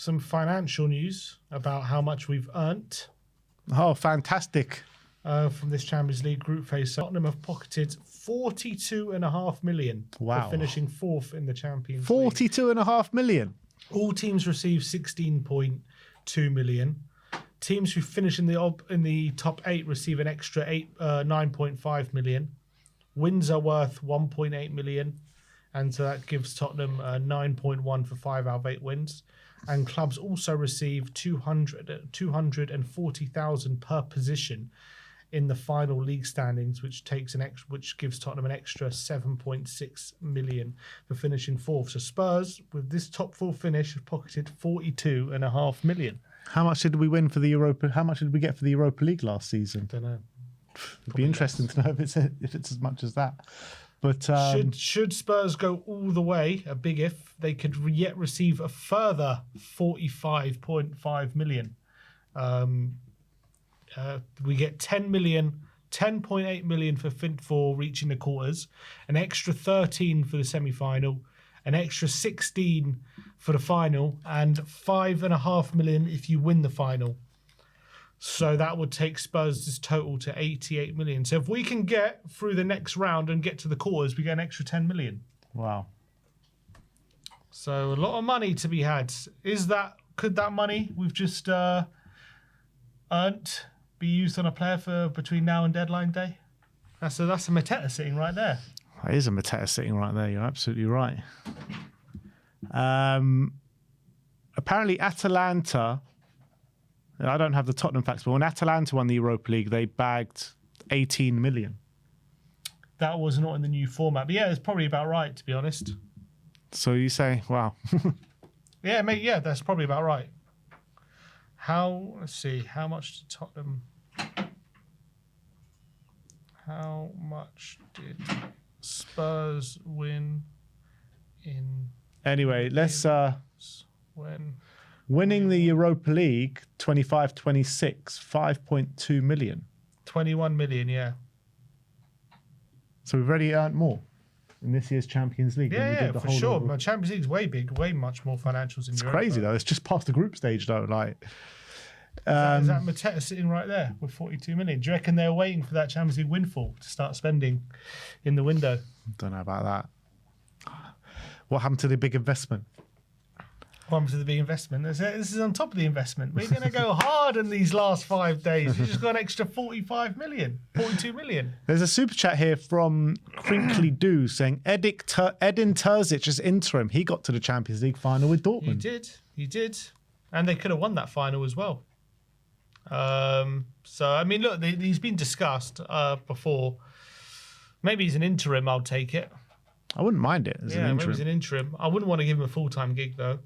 some financial news about how much we've earned. Oh, fantastic. From this Champions League group phase. So Tottenham have pocketed 42.5 million for finishing fourth in the Champions League. 42.5 million. All teams received 16.2 million. Teams who finish in the top 8 receive an extra 9.5 million. Wins are worth 1.8 million, and so that gives Tottenham 9.1 for 5 out of 8 wins. And clubs also receive 240,000 per position in the final league standings, which gives Tottenham an extra 7.6 million for finishing fourth. So Spurs, with this top 4 finish, have pocketed 42.5 million. How much did we win for the Europa? How much did we get for the Europa League last season? Don't know. It'd be interesting to know if it's as much as that. But should Spurs go all the way, a big if, they could yet receive a further 45.5 million. We get 10.8 million for reaching the quarters, an extra 13 for the semi-final, an extra 16 for the final, and 5.5 million if you win the final. So that would take Spurs' total to 88 million. So if we can get through the next round and get to the quarters, we get an extra 10 million. Wow. So a lot of money to be had. Could that money we've just earned be used on a player for between now and deadline day? That's a Mateta sitting right there. That is a Mateta sitting right there. You're absolutely right. Apparently Atalanta, I don't have the Tottenham facts, but when Atalanta won the Europa League, they bagged 18 million. That was not in the new format. But yeah, it's probably about right, to be honest. So you say, wow. Yeah, mate, yeah, that's probably about right. Let's see, how much did Tottenham... How much did Spurs win in... Anyway, let's... When... Winning the Europa League, 25-26, 5.2 million. 21 million, yeah. So we've already earned more in this year's Champions League. Yeah, for sure. But Champions League's way big, way much more financials in Europe. It's crazy, though. It's just past the group stage, though. Like, is that Mateta sitting right there with 42 million? Do you reckon they're waiting for that Champions League windfall to start spending in the window? Don't know about that. What happened to the big investment? What happened to the big investment? This is on top of the investment. We're going to go hard in these last 5 days. We just got an extra 42 million. There's a super chat here from Crinkly Doo saying Edin Terzic is interim. He got to the Champions League final with Dortmund. He did. And they could have won that final as well. So, I mean, look, he's been discussed before. Maybe he's an interim, I'll take it. I wouldn't mind it as an interim. Maybe he's an interim. I wouldn't want to give him a full-time gig, though.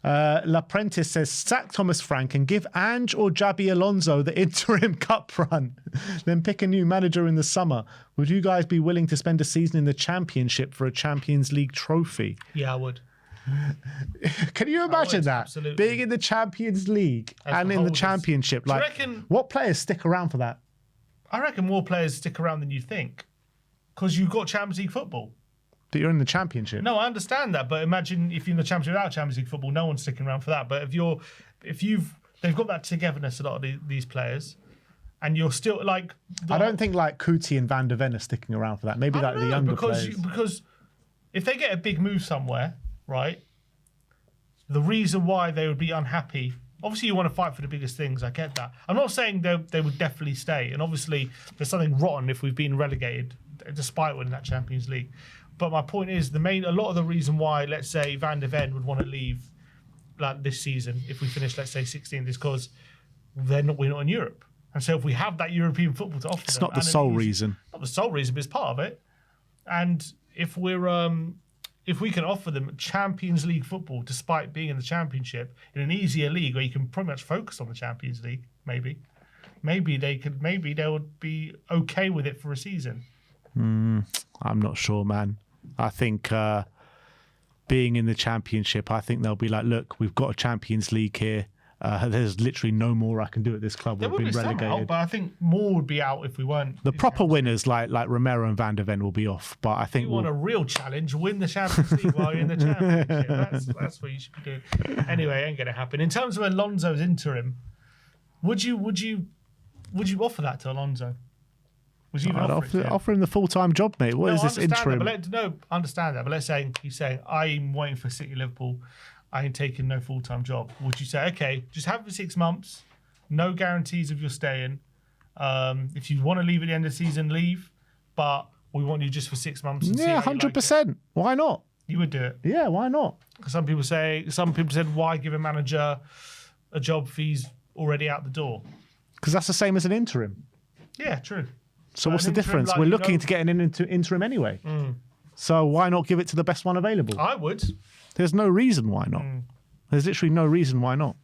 L'Apprentice says, sack Thomas Frank and give Ange or Jabi Alonso the interim cup run. Then pick a new manager in the summer. Would you guys be willing to spend a season in the Championship for a Champions League trophy? Yeah, I would. Can you imagine that? Absolutely. Being in the Champions League and in the Championship. What players stick around for that? I reckon more players stick around than you think. Because you've got Champions League football. But you're in the Championship. No, I understand that. But imagine if you're in the Championship without Champions League football, no one's sticking around for that. But they've got that togetherness, a lot of these players. And you're still like... I don't think like Kuti and Van der Ven are sticking around for that. Maybe like the younger players. Because if they get a big move somewhere, right, the reason why they would be unhappy... Obviously, you want to fight for the biggest things. I get that. I'm not saying they would definitely stay. And obviously, there's something rotten if we've been relegated, despite winning that Champions League. But my point is, a lot of the reason why, let's say, Van der Ven would want to leave like this season, if we finish, let's say, 16th, is because we're not in Europe. And so if we have that European football to offer it's not the sole reason. Not the sole reason, but it's part of it. And if we can offer them Champions League football despite being in the Championship in an easier league where you can pretty much focus on the Champions League, maybe they would be okay with it for a season. I'm not sure, man. I think being in the Championship, I think they'll be like, look, we've got a Champions League here. There's literally no more I can do at this club. There We've would been be some relegated. out, but I think more would be out if we weren't. The proper winners like Romero and Van der Ven will be off, but I think If you want a real challenge, win the Champions League while you're in the Championship. That's what you should be doing. Anyway, ain't gonna happen. In terms of Alonso's interim, would you offer that to Alonso? Would you even I'd offer it to him? offer him the full-time job, mate. What is this interim? Understand that. But let's say he's saying, I'm waiting for City, Liverpool. I ain't taking no full-time job. Would you say, okay, just have it for 6 months, no guarantees of your staying. If you want to leave at the end of the season, leave. But we want you just for 6 months. And Yeah, see how you like it. 100%. Why not? You would do it. Yeah, why not? Because some people said, why give a manager a job if he's already out the door? Because that's the same as an interim. Yeah, true. So But what's the an interim, difference? like, We're you looking know- to get an interim anyway. So why not give it to the best one available? I would. There's no reason why not. There's literally no reason why not.